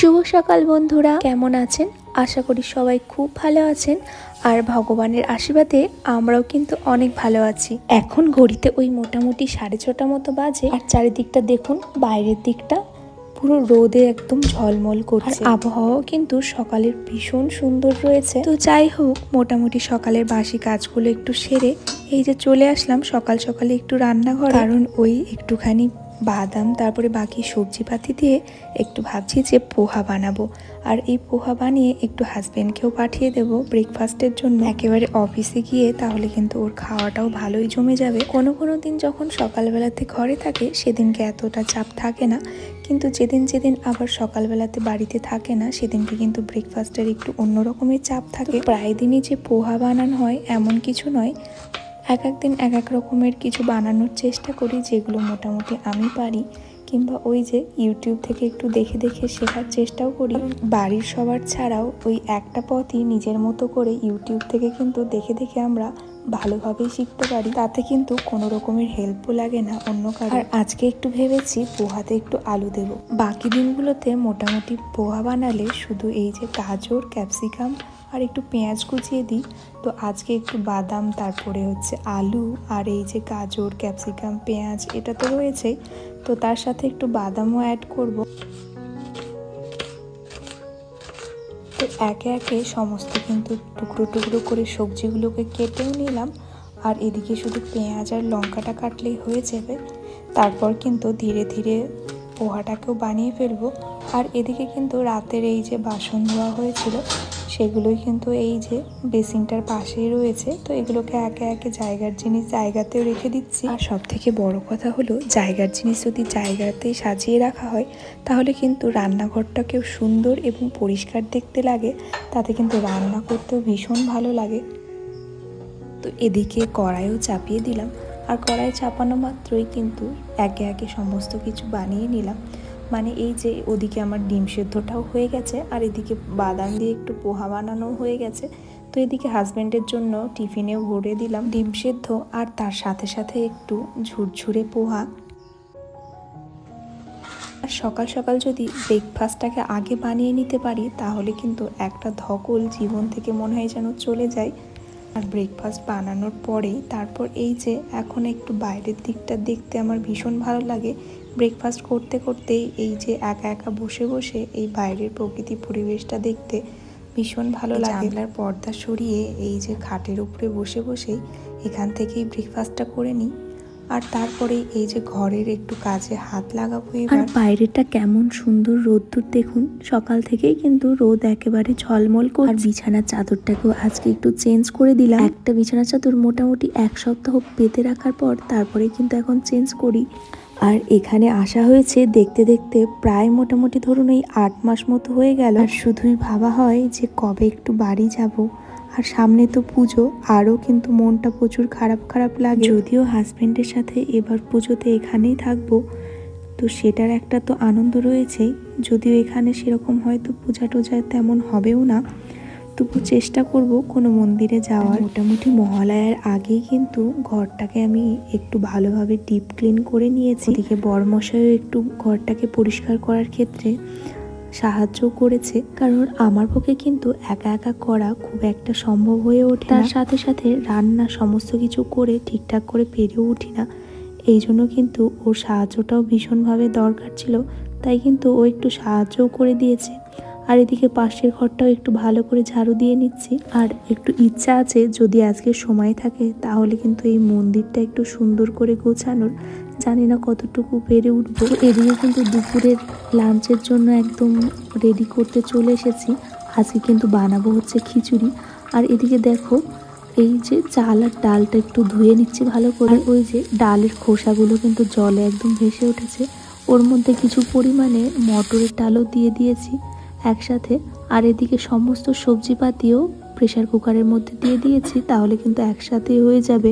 শুভ সকাল বন্ধুরা, কেমন আছেন? আশা করি সবাই খুব ভালো আছেন। আর ভগবানের আশীর্বাদে আমরাও কিন্তু অনেক ভালো আছি। এখন ঘড়িতে ওই মোটামুটি 6:30 মতো বাজে। আর চারিদিকটা দেখুন, বাইরের দিকটা পুরো রোদে একদম ঝলমল করছে। আবহাওয়াও কিন্তু সকালের ভীষণ সুন্দর রয়েছে। তো যাই হোক, মোটামুটি সকালের বাসি কাজগুলো একটু সেরে এই যে চলে আসলাম সকাল সকালে একটু রান্নাঘরে। কারণ ওই একটুখানি বাদাম তারপরে বাকি সবজিপাতি দিয়ে একটু ভাবছি যে পোহা বানাবো। আর এই পোহা বানিয়ে একটু হাজবেন্ডকেও পাঠিয়ে দেবো ব্রেকফাস্টের জন্য। একেবারে অফিসে গিয়ে তাহলে কিন্তু ওর খাওয়াটাও ভালোই জমে যাবে। কোনো কোনো দিন যখন সকালবেলাতে ঘরে থাকে সেদিনকে এতটা চাপ থাকে না, কিন্তু যেদিন আবার সকালবেলাতে বাড়িতে থাকে না সেদিনকে কিন্তু ব্রেকফাস্টের একটু অন্যরকমের চাপ থাকে। প্রায় দিনই যে পোহা বানানো হয় এমন কিছু নয়, এক একদিন এক এক রকমের কিছু বানানোর চেষ্টা করি, যেগুলো মোটামুটি আমি পারি, কিংবা ওই যে ইউটিউব থেকে একটু দেখে দেখে শেখার চেষ্টাও করি। বাড়ির সবার ছাড়াও ওই একটা পথই নিজের মতো করে ইউটিউব থেকে কিন্তু দেখে দেখে আমরা ভালোভাবেই শিখতে পারি। তাতে কিন্তু কোনো রকমের হেল্পও লাগে না অন্য কারো। আর আজকে একটু ভেবেছি পোহাতে একটু আলু দেব। বাকি দিনগুলোতে মোটামুটি পোহা বানালে শুধু এই যে গাজর, ক্যাপসিকাম আর একটু পেঁয়াজ কুচিয়ে দিই। তো আজকে একটু বাদাম, তারপরে হচ্ছে আলু, আর এই যে গাজর, ক্যাপসিকাম, পেঁয়াজ এটা তো রয়েছেই, তো তার সাথে একটু বাদামও অ্যাড করব। তো একে একে সমস্ত কিন্তু টুকরো টুকরো করে সবজিগুলোকে কেটেও নিলাম। আর এদিকে শুধু পেঁয়াজ আর লঙ্কাটা কাটলেই হয়ে যাবে। তারপর কিন্তু ধীরে ধীরে পোহাটাকেও বানিয়ে ফেলবো। আর এদিকে কিন্তু রাতের এই যে বাসন ধোয়া হয়েছিল সেগুলোই কিন্তু এই যে বেসিনটার পাশেই রয়েছে। তো এগুলোকে একে একে জায়গার জিনিস জায়গাতেও রেখে দিচ্ছি। আর সব থেকে বড় কথা হলো, জায়গার জিনিস যদি জায়গাতেই সাজিয়ে রাখা হয় তাহলে কিন্তু রান্নাঘরটাকেও সুন্দর এবং পরিষ্কার দেখতে লাগে, তাতে কিন্তু রান্না করতেও ভীষণ ভালো লাগে। তো এদিকে কড়াইও চাপিয়ে দিলাম। আর কড়াই চাপানো মাত্রই কিন্তু একে একে সমস্ত কিছু বানিয়ে নিলাম। মানে এই যে ওদিকে আমার ডিম সেদ্ধটাও হয়ে গেছে, আর এদিকে বাদাম দিয়ে একটু পোহা বানানো হয়ে গেছে। তো এদিকে হাজব্যান্ডের জন্য টিফিনেও ভরে দিলাম ডিম সেদ্ধ, আর তার সাথে সাথে একটু ঝুরঝুরে পোহা। আর সকাল সকাল যদি ব্রেকফাস্টটাকে আগে বানিয়ে নিতে পারি তাহলে কিন্তু একটা ধকল জীবন থেকে মনে হয় যেন চলে যায়। আর ব্রেকফাস্ট বানানোর পরেই তারপর এই যে এখন একটু বাইরের দিকটা দেখতে আমার ভীষণ ভালো লাগে। ব্রেকফাস্ট করতে করতেই এই যে একা একা বসে বসে এই বাইরের প্রকৃতি পরিবেশটা দেখতে ভীষণ ভালো লাগে। জানলার পর্দা সরিয়ে এই যে খাটের উপরে বসে বসেই এখান থেকেই ব্রেকফাস্টটা করে নিই। আর তারপরে এই যে ঘরের একটু কাজে হাত লাগাবো। আর বাইরেটা কেমন সুন্দর রোদ্দুর দেখুন, সকাল থেকেই কিন্তু রোদ একেবারে ঝলমল করে। আর বিছানার চাদরটাকেও আজকে একটু চেঞ্জ করে দিলাম। একটা বিছানার চাদর মোটামুটি 1 সপ্তাহ পেতে রাখার পর তারপরে কিন্তু এখন চেঞ্জ করি। আর এখানে আসা হয়েছে দেখতে দেখতে প্রায় মোটামুটি ধরুন এই 8 মাস মতো হয়ে গেল। আর শুধুই ভাবা হয় যে কবে একটু বাড়ি যাব। আর সামনে তো পুজো, আরও কিন্তু মনটা প্রচুর খারাপ লাগে। যদিও হাজবেন্ডের সাথে এবার পুজোতে এখানেই থাকবো, তো সেটার একটা তো আনন্দ রয়েছেই। যদিও এখানে সেরকম হয়তো পূজা টুজা তেমন হবেও না, তবু চেষ্টা করব কোনো মন্দিরে যাওয়ার। মোটামুটি মহালয়ার আগেই কিন্তু ঘরটাকে আমি একটু ভালোভাবে ডিপ ক্লিন করে নিয়েছি। এদিকে বড়মশাইও একটু ঘরটাকে পরিষ্কার করার ক্ষেত্রে সাহায্য করেছে, কারণ আমার পক্ষে কিন্তু একা একা করা খুব একটা সম্ভব হয়ে ওঠে। তার সাথে সাথে রান্না সমস্ত কিছু করে ঠিকঠাক করে পেরেও উঠি না, এই জন্য কিন্তু ওর সাহায্যটাও ভীষণভাবে দরকার ছিল। তাই কিন্তু ও একটু সাহায্যও করে দিয়েছে। আর এদিকে পাশের ঘরটাও একটু ভালো করে ঝাড়ু দিয়ে নিচ্ছি। আর একটু ইচ্ছা আছে যদি আজকে সময় থাকে তাহলে কিন্তু এই মন্দিরটা একটু সুন্দর করে গোছানোর। জানি না কতটুকু পেরে উঠবো। এদিকে কিন্তু দুপুরের লাঞ্চের জন্য একদম রেডি করতে চলে এসেছি। আজকে কিন্তু বানাবো হচ্ছে খিচুড়ি। আর এদিকে দেখো এই যে চাল আর ডালটা একটু ধুয়ে নিচ্ছি ভালো করে। ওই যে ডালের খোসাগুলো কিন্তু জলে একদম ভেসে উঠেছে। ওর মধ্যে কিছু পরিমাণে মটরের ডালও দিয়ে দিয়েছি একসাথে। আর এদিকে সমস্ত সবজিপাতিও প্রেসার কুকারের মধ্যে দিয়ে দিয়েছি, তাহলে কিন্তু একসাথে হয়ে যাবে।